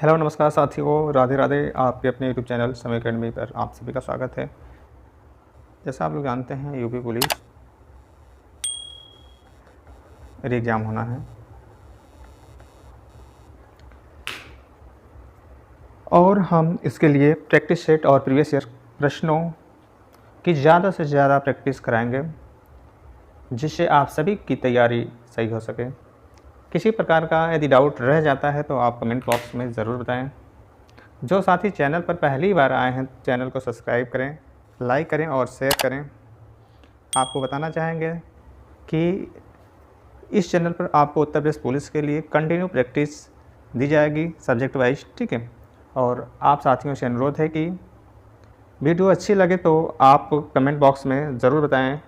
Hello नमस्कार साथियों, राधे राधे। आपके अपने यूट्यूब चैनल समय अकेडमी पर आप सभी का स्वागत है। जैसा आप लोग जानते हैं, यूपी पुलिस री एग्ज़ाम होना है और हम इसके लिए प्रैक्टिस सेट और प्रीवियस ईयर प्रश्नों की ज़्यादा से ज़्यादा प्रैक्टिस कराएंगे, जिससे आप सभी की तैयारी सही हो सके। किसी प्रकार का यदि डाउट रह जाता है तो आप कमेंट बॉक्स में ज़रूर बताएं। जो साथी चैनल पर पहली बार आए हैं, चैनल को सब्सक्राइब करें, लाइक करें और शेयर करें। आपको बताना चाहेंगे कि इस चैनल पर आपको उत्तर प्रदेश पुलिस के लिए कंटिन्यू प्रैक्टिस दी जाएगी सब्जेक्ट वाइज, ठीक है। और आप साथियों से अनुरोध है कि वीडियो अच्छी लगे तो आप कमेंट बॉक्स में ज़रूर बताएं,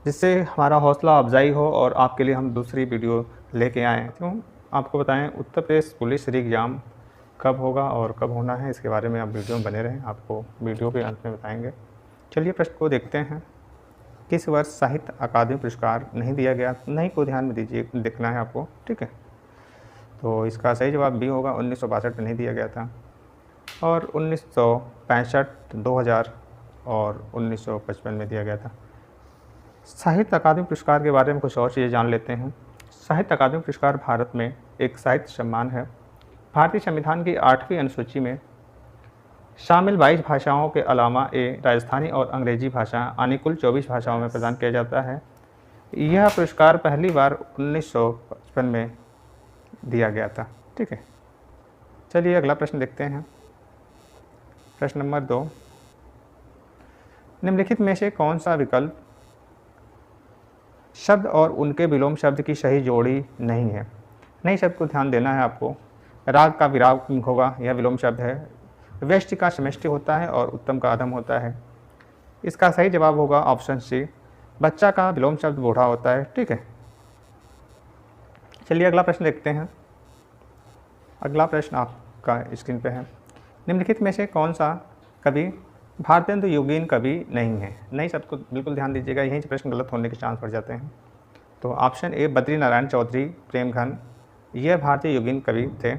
जिससे हमारा हौसला अफजाई हो और आपके लिए हम दूसरी वीडियो लेके आएँ। क्यों आपको बताएं, उत्तर प्रदेश पुलिस री एग्ज़ाम कब होगा और कब होना है, इसके बारे में आप वीडियो में बने रहें, आपको वीडियो के अंत में बताएंगे। चलिए प्रश्न को देखते हैं। किस वर्ष साहित्य अकादमी पुरस्कार नहीं दिया गया? नहीं को ध्यान में दीजिए, देखना है आपको, ठीक है। तो इसका सही जवाब बी होगा, 1962 में नहीं दिया गया था और 1965, 2000 और 1955 में दिया गया था। साहित्य अकादमी पुरस्कार के बारे में कुछ और चीज़ें जान लेते हैं। साहित्य अकादमी पुरस्कार भारत में एक साहित्य सम्मान है। भारतीय संविधान की 8वीं अनुसूची में शामिल 22 भाषाओं के अलावा राजस्थानी और अंग्रेजी भाषा यानी कुल 24 भाषाओं में प्रदान किया जाता है। यह पुरस्कार पहली बार 1955 में दिया गया था, ठीक है। चलिए अगला प्रश्न देखते हैं। प्रश्न नंबर 2, निम्नलिखित में से कौन सा विकल्प शब्द और उनके विलोम शब्द की सही जोड़ी नहीं है? नहीं शब्द को ध्यान देना है आपको। राग का विराग होगा, यह विलोम शब्द है। व्यष्टि का समष्टि होता है और उत्तम का अधम होता है। इसका सही जवाब होगा ऑप्शन सी, बच्चा का विलोम शब्द बूढ़ा होता है, ठीक है। चलिए अगला प्रश्न देखते हैं। अगला प्रश्न आपका स्क्रीन पे है। निम्नलिखित में से कौन सा कवि भारतेंदु योगीन कवि नहीं है? नहीं शब्द को बिल्कुल ध्यान दीजिएगा, यहीं से प्रश्न गलत होने के चांस बढ़ जाते हैं। तो ऑप्शन ए, बद्री नारायण चौधरी प्रेमघन, यह भारतीय योगीन कवि थे।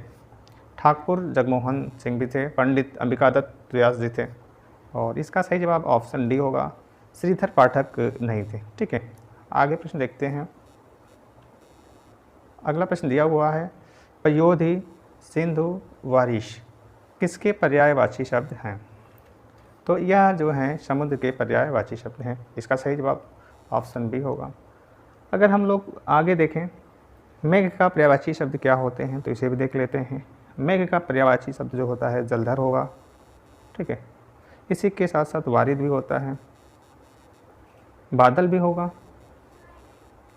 ठाकुर जगमोहन सिंह भी थे। पंडित अंबिका दत्त व्यास जी थे। और इसका सही जवाब ऑप्शन डी होगा, श्रीधर पाठक नहीं थे, ठीक है। आगे प्रश्न देखते हैं। अगला प्रश्न दिया हुआ है, पयोधी, सिंधु, वारिश किसके पर्यायवाची शब्द हैं? तो यह जो हैं समुद्र के पर्यायवाची शब्द हैं। इसका सही जवाब ऑप्शन बी होगा। अगर हम लोग आगे देखें, मेघ का पर्यायवाची शब्द क्या होते हैं, तो इसे भी देख लेते हैं। मेघ का पर्यायवाची शब्द जो होता है जलधर होगा, ठीक है। इसी के साथ साथ वारिद भी होता है, बादल भी होगा।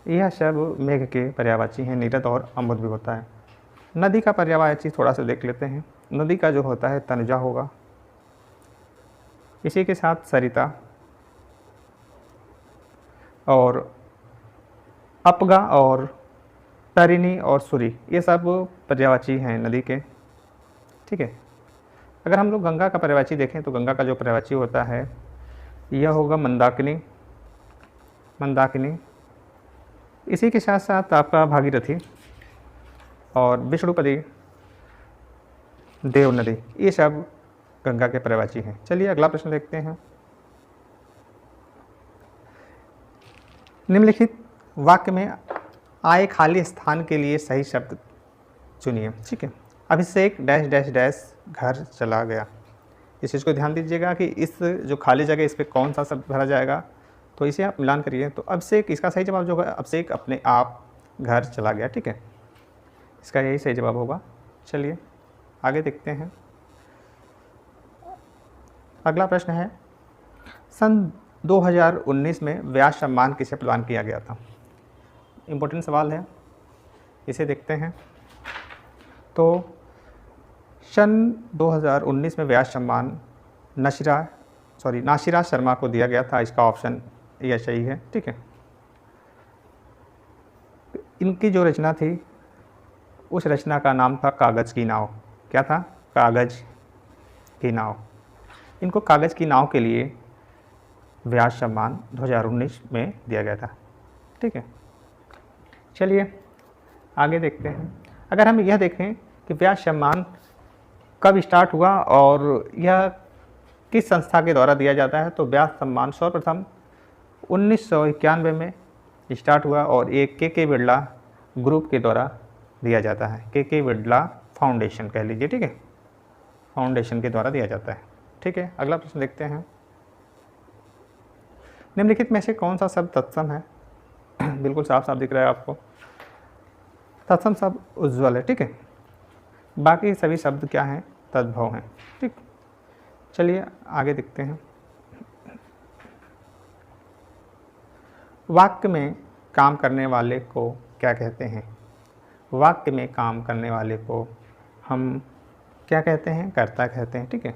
यह सब मेघ के पर्यायवाची हैं। नीरद और अमुद भी होता है। नदी का पर्यायवाची थोड़ा सा देख लेते हैं। नदी का जो होता है तनुजा होगा। इसी के साथ सरिता और अपगा और तारिणी और सुरी, ये सब पर्यायवाची हैं नदी के, ठीक है। अगर हम लोग गंगा का पर्यायवाची देखें तो गंगा का जो पर्यायवाची होता है यह होगा मंदाकिनी, मंदाकिनी। इसी के साथ साथ आपका भागीरथी और विष्णुपदी, देव नदी, ये सब गंगा के पर्यायवाची हैं। चलिए अगला प्रश्न देखते हैं। निम्नलिखित वाक्य में आए खाली स्थान के लिए सही शब्द चुनिए, ठीक है। अभिषेक डैश डैश डैश घर चला गया। इस चीज़ को ध्यान दीजिएगा कि इस जो खाली जगह इस पर कौन सा शब्द भरा जाएगा, तो इसे आप मिलान करिए। तो अभिषेक, इसका सही जवाब जो होगा अभिषेक अपने आप घर चला गया, ठीक है। इसका यही सही जवाब होगा। चलिए आगे देखते हैं। अगला प्रश्न है, सन 2019 में व्यास सम्मान किसे प्रदान किया गया था? इम्पोर्टेंट सवाल है, इसे देखते हैं। तो सन 2019 में व्यास सम्मान नासिरा शर्मा को दिया गया था। इसका ऑप्शन यह सही है, ठीक है। इनकी जो रचना थी उस रचना का नाम था कागज़ की नाव। क्या था? कागज़ की नाव। इनको कागज़ की नाव के लिए व्यास सम्मान 2019 में दिया गया था, ठीक है। चलिए आगे देखते हैं। अगर हम यह देखें कि व्यास सम्मान कब स्टार्ट हुआ और यह किस संस्था के द्वारा दिया जाता है? तो व्यास सम्मान सर्वप्रथम 1991 में स्टार्ट हुआ और ये के बिरला ग्रुप के द्वारा दिया जाता है। के बिरला फाउंडेशन कह लीजिए, ठीक है, फाउंडेशन के द्वारा दिया जाता है, ठीक है। अगला प्रश्न देखते हैं, निम्नलिखित में से कौन सा शब्द तत्सम है? बिल्कुल साफ साफ दिख रहा है आपको, तत्सम शब्द उज्ज्वल है, ठीक है। बाकी सभी शब्द क्या हैं? तद्भव हैं, ठीक। चलिए आगे देखते हैं। वाक्य में काम करने वाले को क्या कहते हैं? वाक्य में काम करने वाले को हम क्या कहते हैं? कर्ता कहते हैं, ठीक है।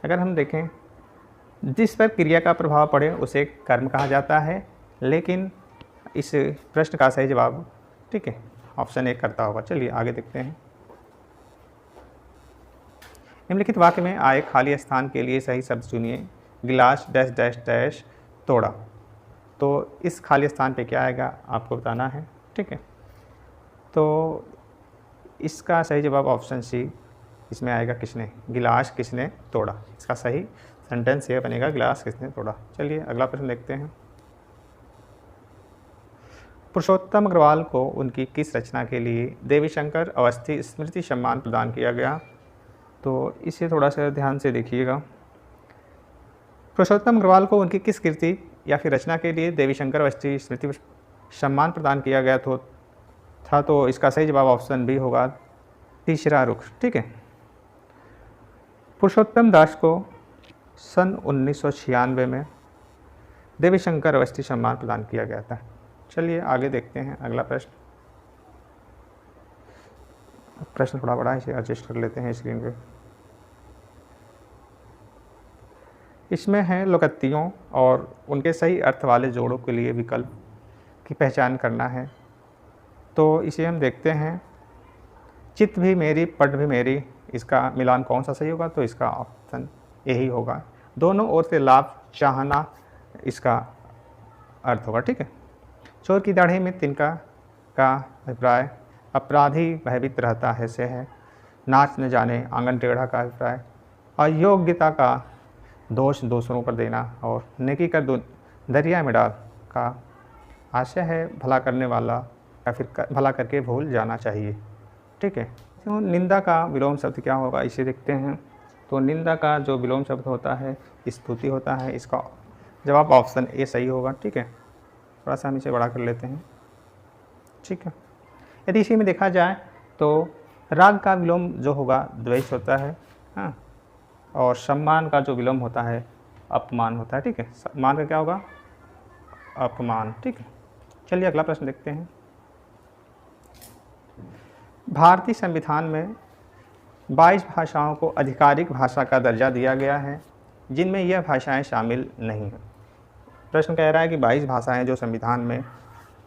अगर हम देखें, जिस पर क्रिया का प्रभाव पड़े उसे कर्म कहा जाता है, लेकिन इस प्रश्न का सही जवाब, ठीक है, ऑप्शन 1 कर्ता होगा। चलिए आगे देखते हैं। निम्नलिखित वाक्य में आए खाली स्थान के लिए सही शब्द चुनिए। गिलास डैश डैश डैश तोड़ा। तो इस खाली स्थान पे क्या आएगा आपको बताना है, ठीक है। तो इसका सही जवाब ऑप्शन सी इसमें आएगा, किसने? गिलास किसने तोड़ा। इसका सही सेंटेंस ये बनेगा, गिलास किसने तोड़ा। चलिए अगला प्रश्न देखते हैं। पुरुषोत्तम अग्रवाल को उनकी किस रचना के लिए देवीशंकर अवस्थी स्मृति सम्मान प्रदान किया गया? तो इसे थोड़ा सा ध्यान से देखिएगा। पुरुषोत्तम अग्रवाल को उनकी किस कृति या फिर रचना के लिए देवीशंकर अवस्थी स्मृति सम्मान प्रदान किया गया तो इसका सही जवाब ऑप्शन बी होगा, तीसरा रुख, ठीक है। पुरुषोत्तम दास को सन 1996 में देवीशंकर अवस्थी सम्मान प्रदान किया गया था। चलिए आगे देखते हैं अगला प्रश्न। प्रश्न थोड़ा बड़ा है, इसे एडजस्ट कर लेते हैं स्क्रीन पे। इसमें है लोकत्तियों और उनके सही अर्थ वाले जोड़ों के लिए विकल्प की पहचान करना है। तो इसे हम देखते हैं, चित भी मेरी पट भी मेरी, इसका मिलान कौन सा सही होगा? तो इसका ऑप्शन यही होगा। दोनों ओर से लाभ चाहना इसका अर्थ होगा, ठीक है। चोर की दाढ़ी में तिनका का अभिप्राय, अपराधी भयभीत रहता है से है। नाच न जाने आंगन टेढ़ा का अभिप्राय, अयोग्यता का दोष दूसरों पर देना, और नेकी कर दरिया में डाल का आशय है भला करने वाला या फिर भला करके भूल जाना चाहिए, ठीक है। तो निंदा का विलोम शब्द क्या होगा, इसे देखते हैं। तो निंदा का जो विलोम शब्द होता है स्तुति होता है। इसका जवाब ऑप्शन ए सही होगा, ठीक है। थोड़ा सा हम इसे बड़ा कर लेते हैं, ठीक है। यदि इसी में देखा जाए तो राग का विलोम जो होगा द्वेष होता है, हाँ, और सम्मान का जो विलोम होता है अपमान होता है, ठीक है। सम्मान का क्या होगा? अपमान, ठीक है। चलिए अगला प्रश्न देखते हैं। भारतीय संविधान में 22 भाषाओं को आधिकारिक भाषा का दर्जा दिया गया है, जिनमें यह भाषाएं शामिल नहीं हैं। प्रश्न कह रहा है कि 22 भाषाएं जो संविधान में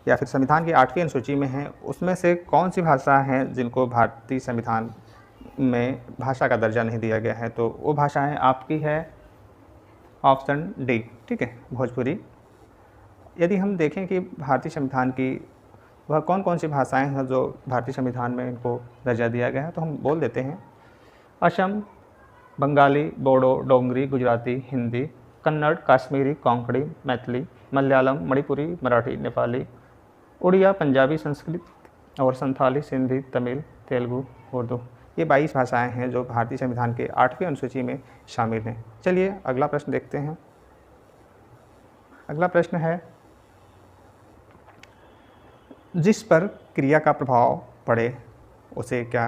या फिर संविधान की 8वीं अनुसूची में हैं, उसमें से कौन सी भाषा हैं जिनको भारतीय संविधान में भाषा का दर्जा नहीं दिया गया है? तो वो भाषाएं आपकी है ऑप्शन डी, ठीक है, भोजपुरी। यदि हम देखें कि भारतीय संविधान की वह कौन कौन सी भाषाएं हैं जो भारतीय संविधान में इनको दर्जा दिया गया है, तो हम बोल देते हैं असम, बंगाली, बोडो, डोंगरी, गुजराती, हिंदी, कन्नड़, काश्मीरी, कोंकणी, मैथिली, मलयालम, मणिपुरी, मराठी, नेपाली, उड़िया, पंजाबी, संस्कृत और संथाली, सिंधी, तमिल, तेलुगु, उर्दू। ये 22 भाषाएं हैं जो भारतीय संविधान के 8वीं अनुसूची में शामिल हैं। चलिए अगला प्रश्न देखते हैं। अगला प्रश्न है, जिस पर क्रिया का प्रभाव पड़े उसे क्या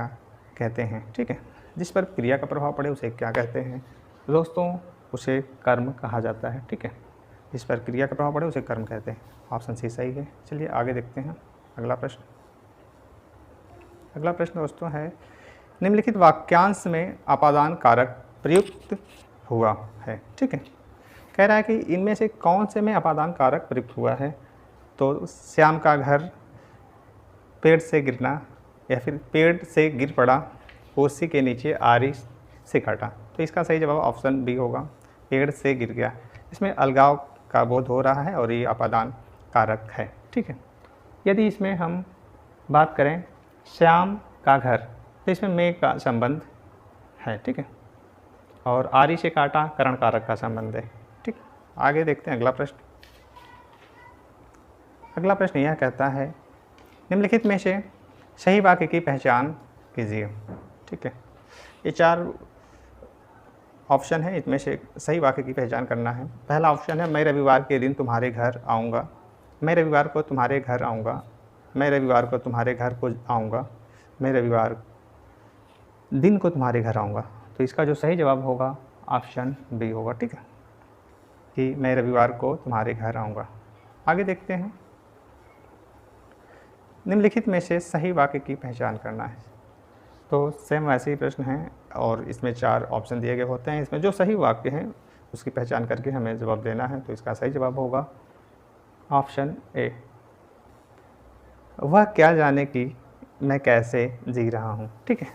कहते हैं? ठीक है, जिस पर क्रिया का प्रभाव पड़े उसे क्या कहते हैं? दोस्तों, उसे कर्म कहा जाता है। ठीक है, जिस पर क्रिया का प्रभाव पड़े उसे कर्म कहते हैं। ऑप्शन सी सही है। चलिए आगे देखते हैं अगला प्रश्न। अगला प्रश्न दोस्तों है, निम्नलिखित वाक्यांश में अपादान कारक प्रयुक्त हुआ है। ठीक है, कह रहा है कि इनमें से कौन से में अपादान कारक प्रयुक्त हुआ है? तो श्याम का घर पेड़ से गिरना, या फिर पेड़ से गिर पड़ा, उसी के नीचे आरी से काटा। तो इसका सही जवाब ऑप्शन बी होगा, पेड़ से गिर गया। इसमें अलगाव का बोध हो रहा है और ये अपादान कारक है। ठीक है, यदि इसमें हम बात करें श्याम का घर, तो इसमें में का संबंध है, ठीक है। और आरी से काटा करण कारक का संबंध है, ठीक। आगे देखते हैं अगला प्रश्न। अगला प्रश्न यह कहता है निम्नलिखित में से सही वाक्य की पहचान कीजिए, ठीक है। ये 4 ऑप्शन है, इसमें से सही वाक्य की पहचान करना है। पहला ऑप्शन है मैं रविवार के दिन तुम्हारे घर आऊँगा, मैं रविवार को तुम्हारे घर आऊँगा, मैं रविवार को तुम्हारे घर को आऊँगा, मैं रविवार दिन को तुम्हारे घर आऊँगा। तो इसका जो सही जवाब होगा ऑप्शन बी होगा, ठीक है, कि मैं रविवार को तुम्हारे घर आऊँगा। आगे देखते हैं निम्नलिखित में से सही वाक्य की पहचान करना है। तो सेम वैसे ही प्रश्न हैं और इसमें 4 ऑप्शन दिए गए होते हैं। इसमें जो सही वाक्य है उसकी पहचान करके हमें जवाब देना है। तो इसका सही जवाब होगा ऑप्शन ए, वह क्या जाने कि मैं कैसे जी रहा हूँ, ठीक है।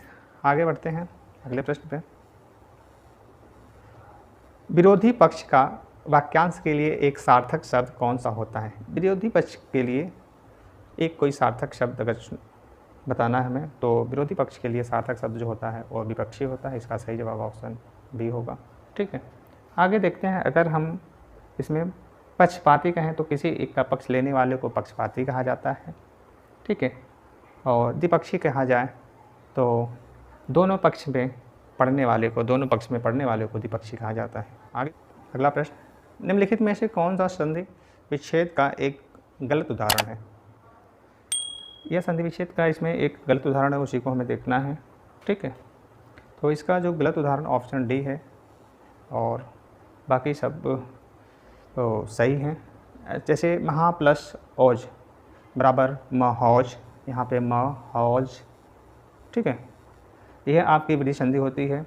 आगे बढ़ते हैं अगले प्रश्न पे। विरोधी पक्ष का वाक्यांश के लिए एक सार्थक शब्द कौन सा होता है? विरोधी पक्ष के लिए एक कोई सार्थक शब्द अगर बताना है हमें, तो विरोधी पक्ष के लिए सार्थक शब्द जो होता है वो विपक्षी होता है। इसका सही जवाब ऑप्शन बी होगा, ठीक है। आगे देखते हैं अगर हम इसमें पक्षपाती कहें तो किसी एक का पक्ष लेने वाले को पक्षपाती कहा जाता है, ठीक है। और द्विपक्षी कहा जाए तो दोनों पक्ष में पढ़ने वाले को द्विपक्षी कहा जाता है। आगे अगला प्रश्न, निम्नलिखित में से कौन सा संधि विच्छेद का एक गलत उदाहरण है? यह संधि विच्छेद का इसमें एक गलत उदाहरण है, उसी को हमें देखना है, ठीक है। तो इसका जो गलत उदाहरण ऑप्शन डी है और बाकी सब तो सही हैं। जैसे महा प्लस औज बराबर महौज, यहाँ पे महौज, ठीक है। यह आपकी विधि संधि होती है।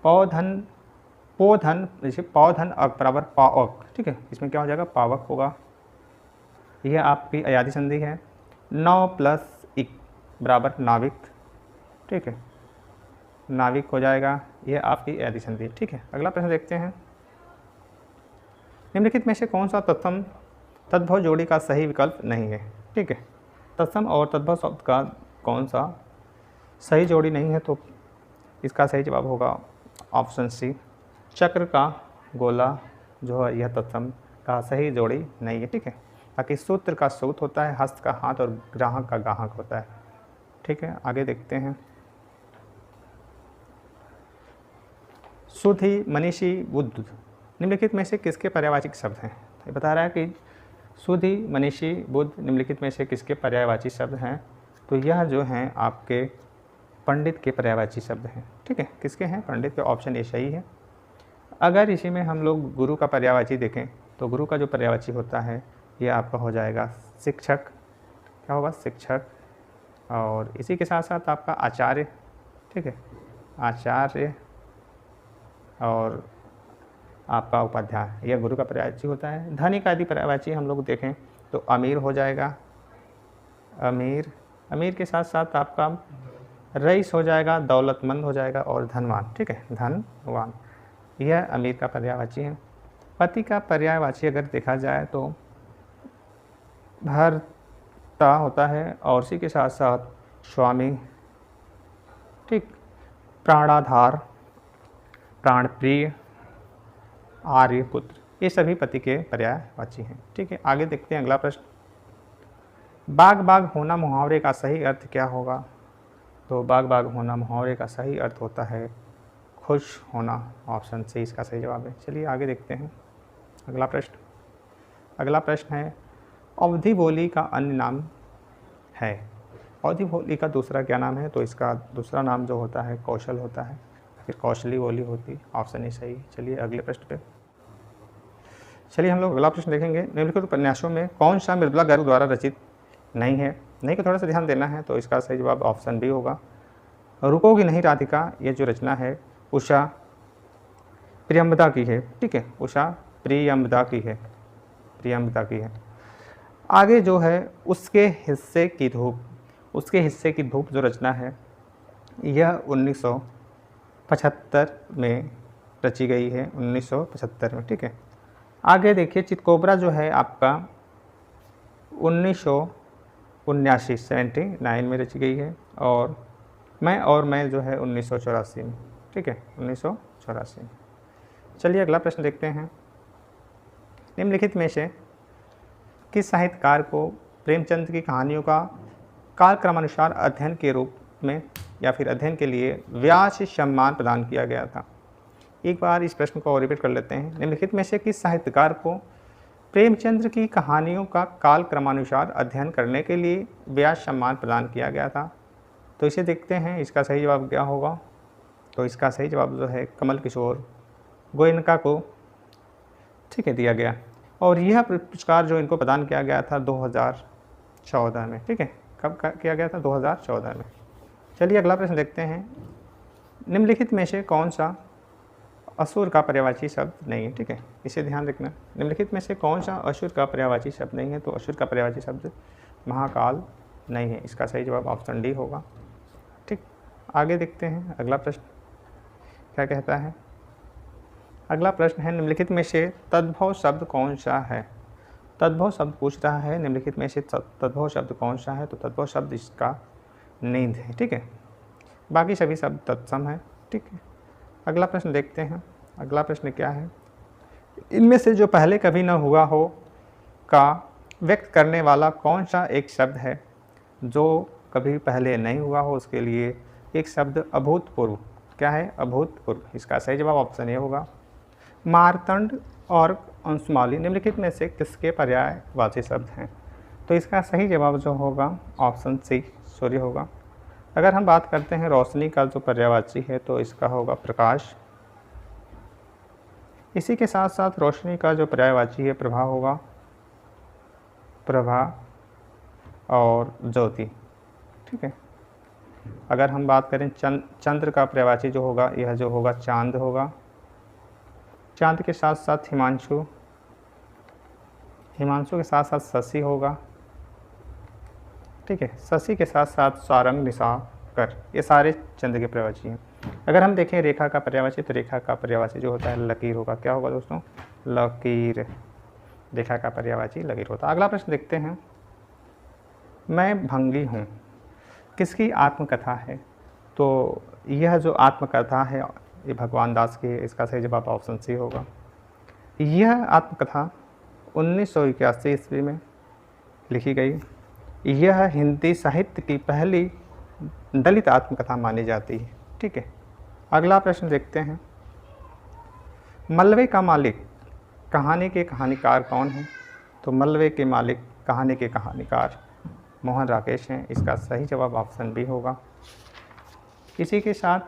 पौधन पोधन, जैसे पौधन अक बराबर पावक, ठीक है। इसमें क्या हो जाएगा? पावक होगा। यह आपकी अयादी संधि है। 9 प्लस इक बराबर नाविक, ठीक है, नाविक हो जाएगा। यह आपकी अयादी संधि, ठीक है। अगला प्रश्न देखते हैं, निम्नलिखित में से कौन सा तत्सम तद्भव जोड़ी का सही विकल्प नहीं है? ठीक है, तत्सम और तद्भव शब्द का कौन सा सही जोड़ी नहीं है? तो इसका सही जवाब होगा ऑप्शन सी, चक्र का गोला जो है यह तत्सम का सही जोड़ी नहीं है, ठीक है। बाकी सूत्र का सूत होता है, हस्त का हाथ और ग्राहक का गाहक होता है, ठीक है। आगे देखते हैं, सुधि मनीषी बुद्ध निम्नलिखित में से किसके पर्यायवाची शब्द हैं? तो बता रहा है कि सुधि मनीषी बुद्ध निम्नलिखित में से किसके पर्यायवाची शब्द हैं? तो यह जो हैं आपके पंडित के पर्यायवाची शब्द हैं, ठीक है। किसके हैं? पंडित के। ऑप्शन ए सही है। अगर इसी में हम लोग गुरु का पर्यायवाची देखें तो गुरु का जो पर्यायवाची होता है ये आपका हो जाएगा शिक्षक, क्या होगा? शिक्षक। और इसी के साथ साथ आपका आचार्य, ठीक है, आचार्य। और आपका उपाध्याय, यह गुरु का पर्यायवाची होता है। धनिक आदि पर्यायवाची हम लोग देखें तो अमीर हो जाएगा, अमीर। अमीर के साथ साथ आपका रईस हो जाएगा, दौलतमंद हो जाएगा और धनवान, ठीक है, धनवान। यह अमीर का पर्यायवाची है। पति का पर्यायवाची अगर देखा जाए तो भर्ता होता है और इसी के साथ साथ स्वामी, ठीक, प्राणाधार, प्राणप्रिय, आर्यपुत्र, ये सभी पति के पर्यायवाची हैं, ठीक है। आगे देखते हैं अगला प्रश्न, बाग बाग होना मुहावरे का सही अर्थ क्या होगा? तो बाग बाग होना मुहावरे का सही अर्थ होता है खुश होना। ऑप्शन सी इसका सही जवाब है। चलिए आगे देखते हैं अगला प्रश्न। अगला प्रश्न है, अवधि बोली का अन्य नाम है? अवधि बोली का दूसरा क्या नाम है? तो इसका दूसरा नाम जो होता है कौशल होता है, फिर कौशली बोली होती। ऑप्शन ए सही। चलिए अगले प्रश्न पे चलिए हम लोग अगला प्रश्न देखेंगे, निम्नलिखित उपन्यासों में कौन सा मृदुला गर्ग द्वारा रचित नहीं है? नहीं को थोड़ा सा ध्यान देना है। तो इसका सही जवाब ऑप्शन बी होगा, रुकोगी नहीं राधिका। ये जो रचना है उषा प्रियंवदा की है, ठीक है, उषा प्रियंवदा की है, प्रियंवदा की है। आगे जो है उसके हिस्से की धूप, उसके हिस्से की धूप जो रचना है यह 1975 में रची गई है, 1975 में, ठीक है। आगे देखिए चितकोबरा जो है आपका 1979 में रची गई है और मैं जो है 1984 में, ठीक है, 1984। चलिए अगला प्रश्न देखते हैं। निम्नलिखित में से किस साहित्यकार को प्रेमचंद की कहानियों का कालक्रमानुसार अध्ययन के रूप में या फिर अध्ययन के लिए व्यास सम्मान प्रदान किया गया था? एक बार इस प्रश्न को और रिपीट कर लेते हैं। निम्नलिखित में से किस साहित्यकार को प्रेमचंद की कहानियों का कालक्रमानुसार अध्ययन करने के लिए व्यास सम्मान प्रदान किया गया था? तो इसे देखते हैं, इसका सही जवाब क्या होगा। तो इसका सही जवाब जो है कमल किशोर गोयनका को, ठीक है, दिया गया। और यह पुरस्कार जो इनको प्रदान किया गया था 2014 में, ठीक है। कब किया गया था? 2014 में। चलिए अगला प्रश्न देखते हैं। निम्नलिखित में से कौन सा असुर का पर्यायवाची शब्द नहीं है? ठीक है, इसे ध्यान रखना। निम्नलिखित में से कौन सा असुर का पर्यायवाची शब्द नहीं है? तो असुर का पर्यायवाची शब्द महाकाल नहीं है। इसका सही जवाब ऑप्शन डी होगा। ठीक, आगे देखते हैं अगला प्रश्न क्या कहता है। अगला प्रश्न है, निम्नलिखित में से तद्भव शब्द कौन सा है? तद्भव शब्द पूछ रहा है, निम्नलिखित में से तद्भव शब्द कौन सा है? तो तद्भव शब्द इसका नींद है, ठीक है। बाकी सभी शब्द तत्सम है, ठीक है। अगला प्रश्न देखते हैं। अगला प्रश्न क्या है, इनमें से जो पहले कभी न हुआ हो का व्यक्त करने वाला कौन सा एक शब्द है? जो कभी पहले नहीं हुआ हो उसके लिए एक शब्द अभूतपूर्व। क्या है? अभूतपूर्व। इसका सही जवाब ऑप्शन ए होगा। मार्तंड और अंशुमाली निम्नलिखित में से किसके पर्यायवाची शब्द हैं? तो इसका सही जवाब जो होगा ऑप्शन सी सूर्य होगा। अगर हम बात करते हैं रोशनी का जो पर्यायवाची है तो इसका होगा प्रकाश। इसी के साथ साथ रोशनी का जो पर्यायवाची है प्रभा होगा, प्रभा और ज्योति, ठीक है। अगर हम बात करें चंद्र का पर्यायवाची जो होगा, यह जो होगा चांद होगा। चांद के साथ साथ हिमांशु, हिमांशु के साथ साथ शशि होगा, ठीक है। शशि के साथ साथ सारंग, निशाकर, ये सारे चंद्र के पर्यायवाची हैं। अगर हम देखें रेखा का पर्यायवाची तो रेखा का पर्यायवाची जो होता है लकीर होगा। क्या होगा दोस्तों? लकीर। रेखा का पर्यायवाची लकीर होता है। अगला प्रश्न देखते हैं। मैं भंगी हूँ किसकी आत्मकथा है? तो यह जो आत्मकथा है ये भगवान दास की है। इसका सही जवाब ऑप्शन सी होगा। यह आत्मकथा 1981 ईस्वी में लिखी गई। यह हिंदी साहित्य की पहली दलित आत्मकथा मानी जाती है, ठीक है। अगला प्रश्न देखते हैं। मलबे का मालिक कहानी के कहानीकार कौन है? तो मलबे के मालिक कहानी के कहानीकार मोहन राकेश हैं। इसका सही जवाब ऑप्शन बी होगा। इसी के साथ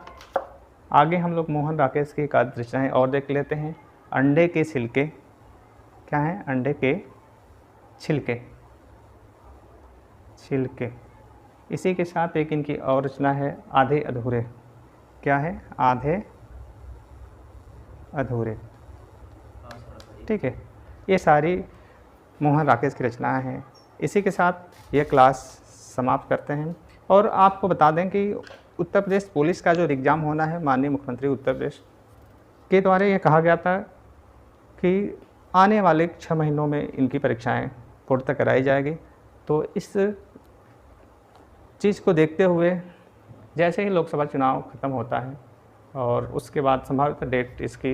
आगे हम लोग मोहन राकेश की एक आध रचनाएं और देख लेते हैं। अंडे के छिलके, क्या है? अंडे के छिलके, छिलके। इसी के साथ एक इनकी और रचना है आधे अधूरे। क्या है? आधे अधूरे, ठीक है। ये सारी मोहन राकेश की रचनाएं हैं। इसी के साथ ये क्लास समाप्त करते हैं। और आपको बता दें कि उत्तर प्रदेश पुलिस का जो एग्ज़ाम होना है, माननीय मुख्यमंत्री उत्तर प्रदेश के द्वारा ये कहा गया था कि आने वाले 6 महीनों में इनकी परीक्षाएं पूर्णतः कराई जाएगी। तो इस चीज़ को देखते हुए जैसे ही लोकसभा चुनाव ख़त्म होता है और उसके बाद संभावित डेट इसकी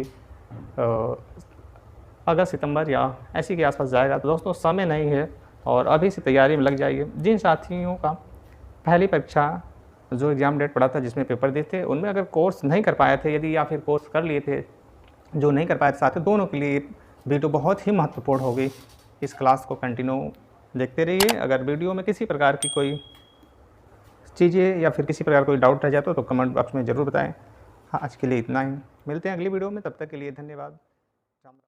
अगस्त सितंबर या ऐसी के आसपास जाएगा। तो दोस्तों समय नहीं है और अभी से तैयारी में लग जाइए। जिन साथियों का पहली परीक्षा जो एग्ज़ाम डेट पड़ा था जिसमें पेपर दिए थे, उनमें अगर कोर्स नहीं कर पाए थे यदि, या फिर कोर्स कर लिए थे जो नहीं कर पाए थे साथी, दोनों के लिए वीडियो बहुत ही महत्वपूर्ण होगी। इस क्लास को कंटिन्यू देखते रहिए। अगर वीडियो में किसी प्रकार की कोई चीज़ें या फिर किसी प्रकार कोई डाउट रह जाता तो कमेंट बॉक्स में ज़रूर बताएं। हाँ, आज के लिए इतना ही। मिलते हैं अगली वीडियो में, तब तक के लिए धन्यवाद।